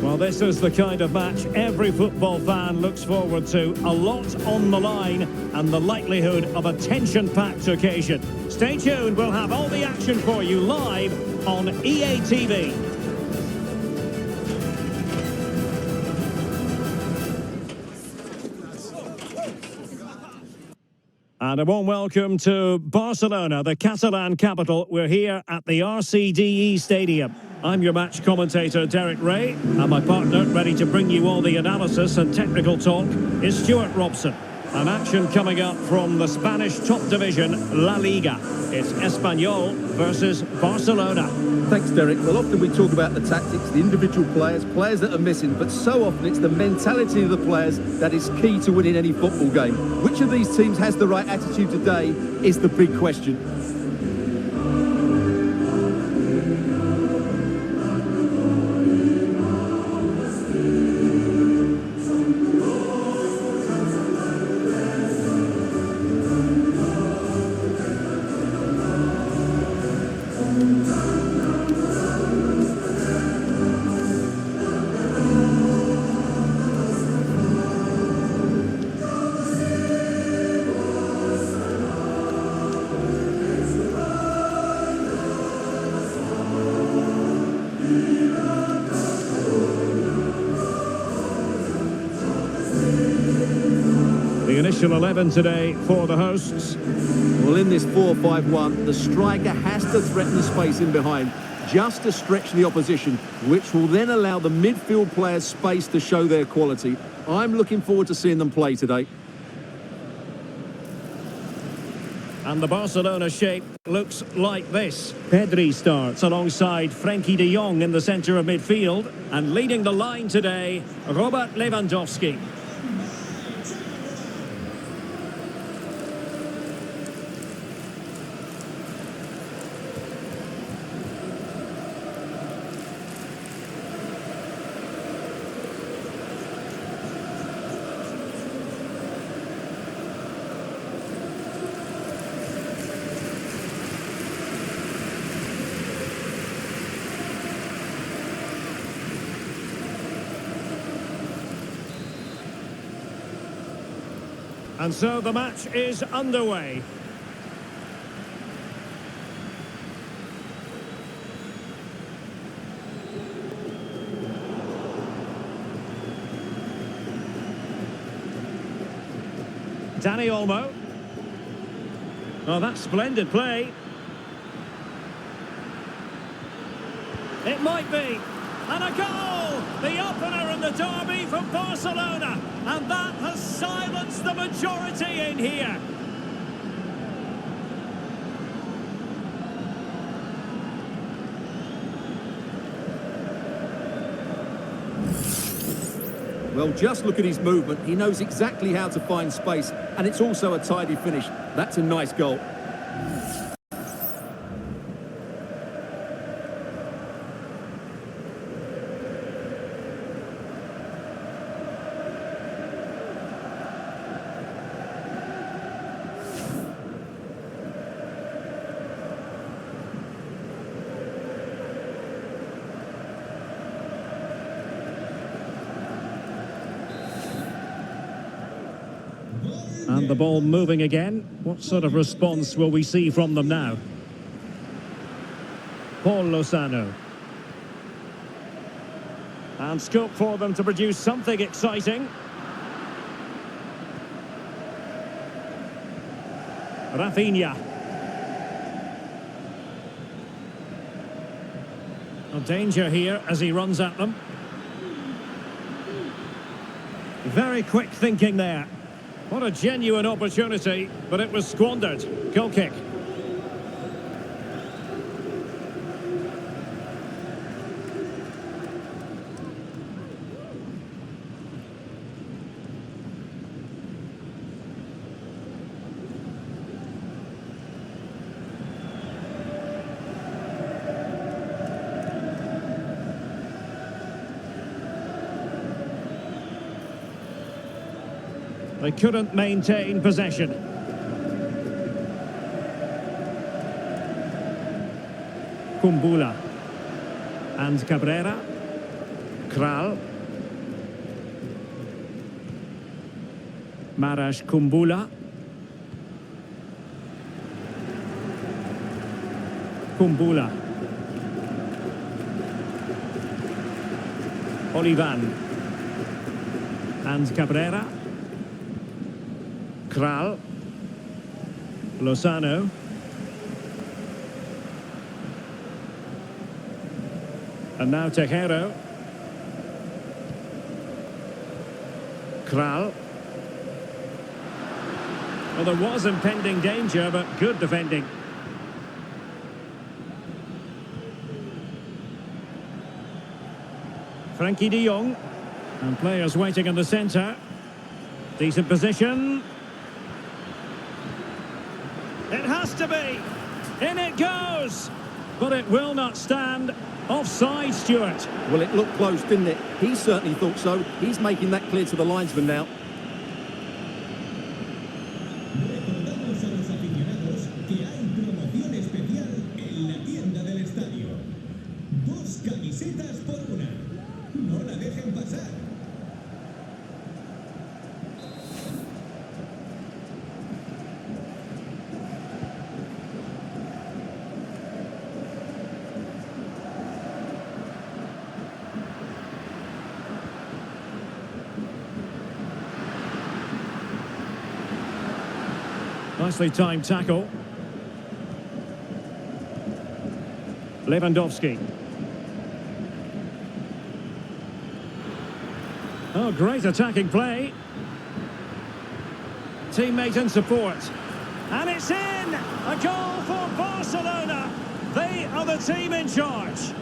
Well, this is the kind of match every football fan looks forward to. A lot on the line and the likelihood of a tension-packed occasion. Stay tuned, we'll have all the action for you live on EA TV. And a warm welcome to Barcelona, the Catalan capital. We're here at the RCDE Stadium. I'm your match commentator, Derek Ray, and my partner, ready to bring you all the analysis and technical talk, is Stuart Robson. An action coming up from the Spanish top division, La Liga. It's Espanyol versus Barcelona. Thanks, Derek. Well, often we talk about the tactics, the individual players that are missing, but so often it's the mentality of the players that is key to winning any football game. Which of these teams has the right attitude today is the big question. Initial 11 today for the hosts. Well, in this 4-5-1, the striker has to threaten the space in behind, just to stretch the opposition, which will then allow the midfield players space to show their quality. I'm looking forward to seeing them play today. And the Barcelona shape looks like this. Pedri starts alongside Frenkie de Jong in the centre of midfield. And leading the line today, Robert Lewandowski. And so the match is underway. Dani Olmo. Oh, that's splendid play. It might be. And a goal! The opener in the derby for Barcelona. And that has silenced the majority in here. Well, just look at his movement. He knows exactly how to find space, and it's also a tidy finish. That's a nice goal. And the ball moving again. What sort of response will we see from them now? Paul Lozano. And scope for them to produce something exciting. Rafinha. No danger here as he runs at them. Very quick thinking there. What a genuine opportunity, but it was squandered. Goal kick. They couldn't maintain possession. Kumbula. And Cabrera. Kral. Marash Kumbula. Kumbula. Olivan. And Cabrera. Kral. Lozano. And now Tejero. Kral. Well, there was impending danger, but good defending. Frankie de Jong. And players waiting in the centre. Decent position. It has to be. In it goes. But it will not stand. Offside, Stuart. Well, it looked close, didn't it? He certainly thought so. He's making that clear to the linesman now. Recordamos a los aficionados que hay promoción especial en la tienda del estadio. 2 camisetas por una. No la dejen pasar. Nicely timed tackle. Lewandowski. Oh, great attacking play. Teammate and support. And it's in! A goal for Barcelona. They are the team in charge.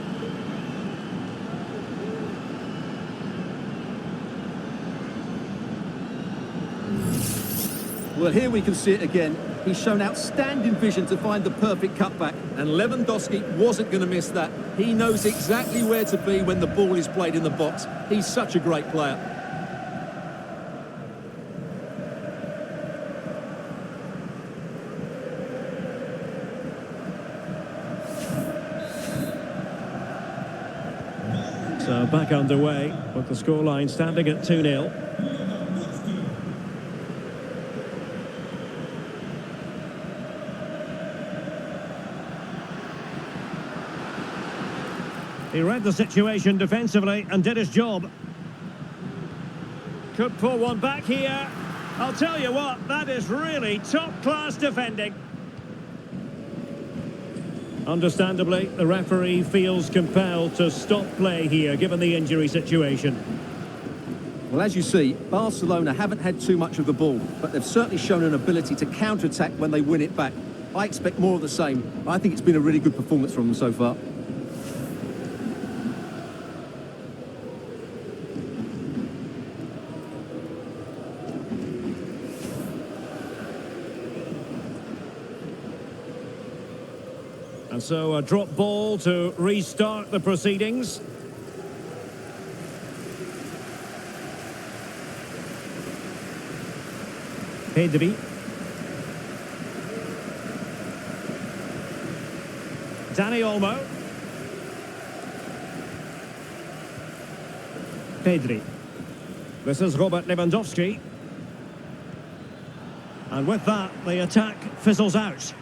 Well, here we can see it again. He's shown outstanding vision to find the perfect cutback, and Lewandowski wasn't going to miss that. He knows exactly where to be when the ball is played in the box. He's such a great player. So back underway, with the scoreline standing at 2-0. He read the situation defensively and did his job. Could pull one back here. I'll tell you what, that is really top-class defending. Understandably, the referee feels compelled to stop play here, given the injury situation. Well, as you see, Barcelona haven't had too much of the ball, but they've certainly shown an ability to counter-attack when they win it back. I expect more of the same. I think it's been a really good performance from them so far. And so a drop ball to restart the proceedings. Pedri. Dani Olmo. Pedri. This is Robert Lewandowski. And with that, the attack fizzles out.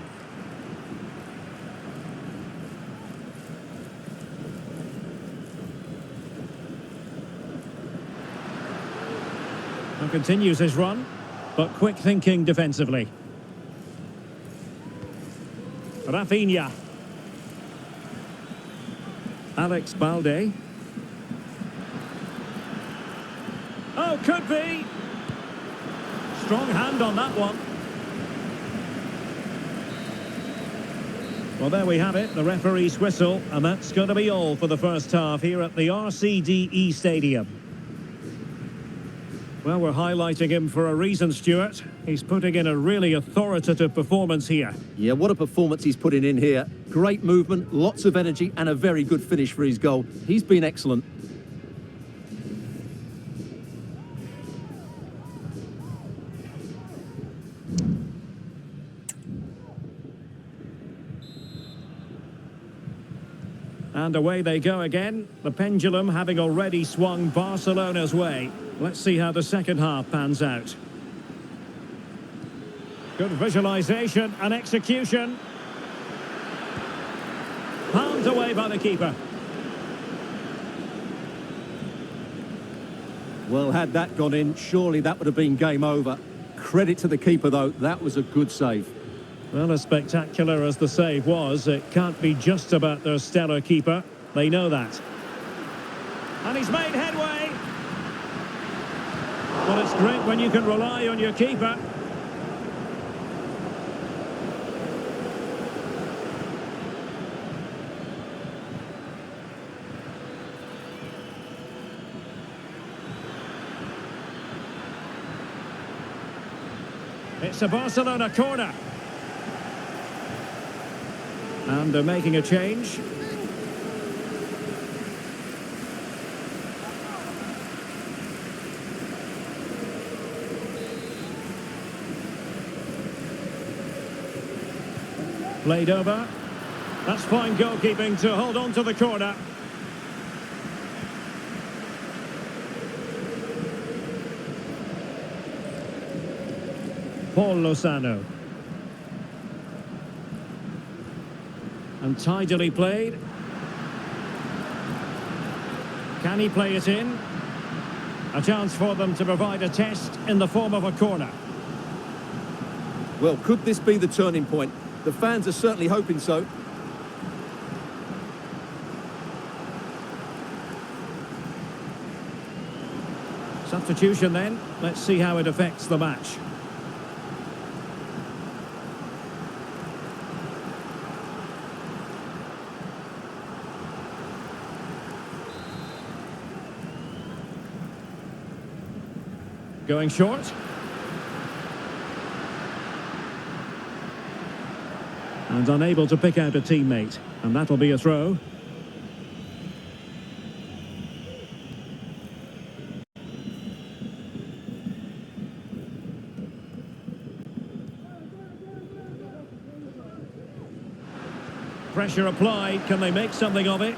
And continues his run, but quick thinking defensively. Rafinha. Alex Balde. Oh, could be. Strong hand on that one. Well, there we have it, the referee's whistle, and that's going to be all for the first half here at the RCDE Stadium. Well, we're highlighting him for a reason, Stuart. He's putting in a really authoritative performance here. Yeah, what a performance he's putting in here. Great movement, lots of energy, and a very good finish for his goal. He's been excellent. And away they go again, the pendulum having already swung Barcelona's way. Let's see how the second half pans out. Good visualisation and execution. Palmed away by the keeper. Well, had that gone in, surely that would have been game over. Credit to the keeper, though. That was a good save. Well, as spectacular as the save was, it can't be just about their stellar keeper. They know that. And he's made headway. Well, it's great when you can rely on your keeper. It's a Barcelona corner. And they're making a change. Played over. That's fine goalkeeping to hold on to the corner. Paul Lozano. And tidily played. Can he play it in? A chance for them to provide a test in the form of a corner. Well, could this be the turning point? The fans are certainly hoping so. Substitution then. Let's see how it affects the match. Going short. And unable to pick out a teammate. And that'll be a throw. Pressure applied. Can they make something of it?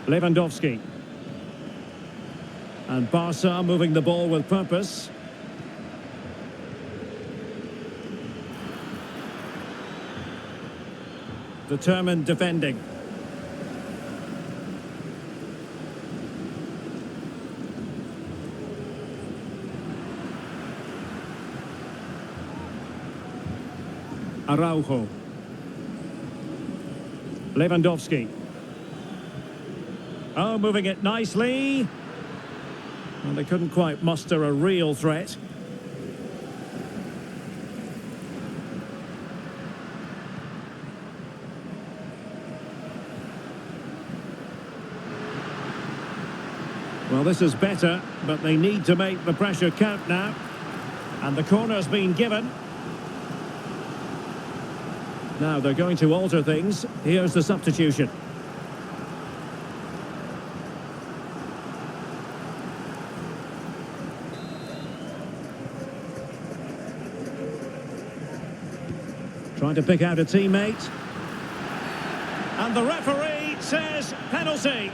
Lewandowski. And Barca moving the ball with purpose. Determined defending. Araujo. Lewandowski. Oh, moving it nicely. And they couldn't quite muster a real threat. Well, this is better, but they need to make the pressure count now. And the corner's been given. Now they're going to alter things. Here's the substitution. Trying to pick out a teammate. And the referee says penalty.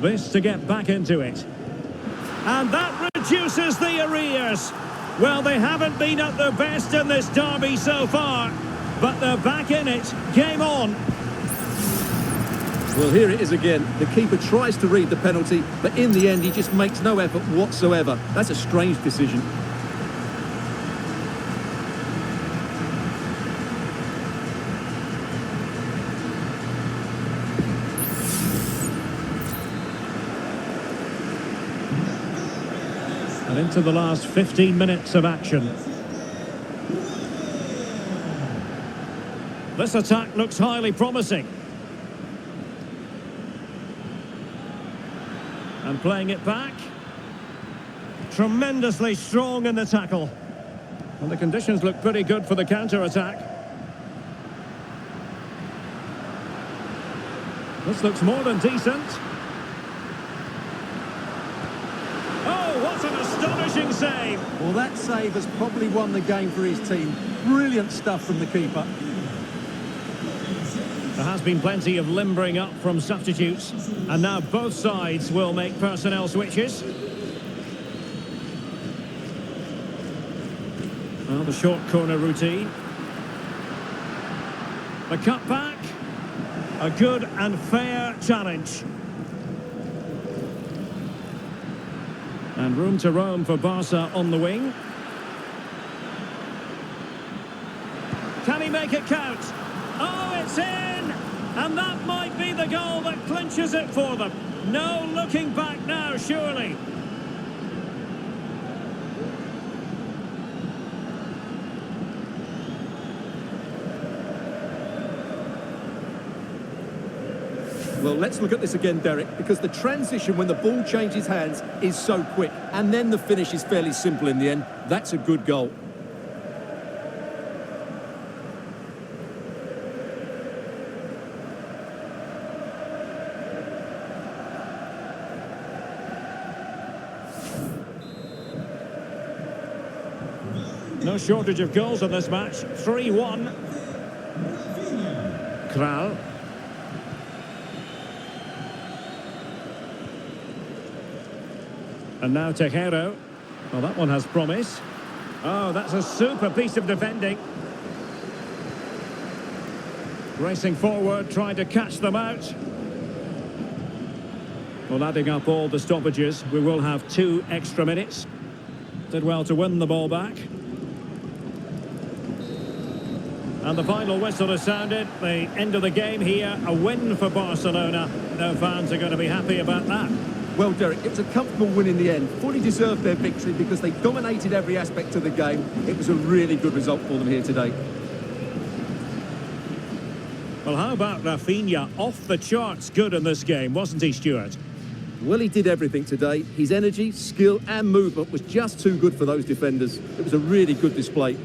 This to get back into it. And that reduces the arrears. Well, they haven't been at their best in this derby so far, but they're back in it. Game on. Well, here it is again. The keeper tries to read the penalty, but in the end, he just makes no effort whatsoever. That's a strange decision. And into the last 15 minutes of action. This attack looks highly promising. And playing it back. Tremendously strong in the tackle. And the conditions look pretty good for the counter-attack. This looks more than decent. Oh, what an astonishing save! Well, that save has probably won the game for his team. Brilliant stuff from the keeper. There has been plenty of limbering up from substitutes, and now both sides will make personnel switches. Well, the short corner routine. The cutback. A good and fair challenge. And room to roam for Barca on the wing. Can he make it count? Oh, it's in! And that might be the goal that clinches it for them. No looking back now, surely. Well, let's look at this again, Derek, because the transition when the ball changes hands is so quick, and then the finish is fairly simple in the end. That's a good goal. No shortage of goals in this match. 3-1. Kral. And now Tejero. Well, that one has promise. Oh, that's a super piece of defending. Racing forward, trying to catch them out. Well, adding up all the stoppages, we will have 2 extra minutes. Did well to win the ball back. And the final whistle has sounded. The end of the game here, a win for Barcelona. No fans are going to be happy about that. Well, Derek, it was a comfortable win in the end. Fully deserved their victory because they dominated every aspect of the game. It was a really good result for them here today. Well, how about Rafinha? Off the charts good in this game, wasn't he, Stuart? Well, he did everything today. His energy, skill and movement was just too good for those defenders. It was a really good display.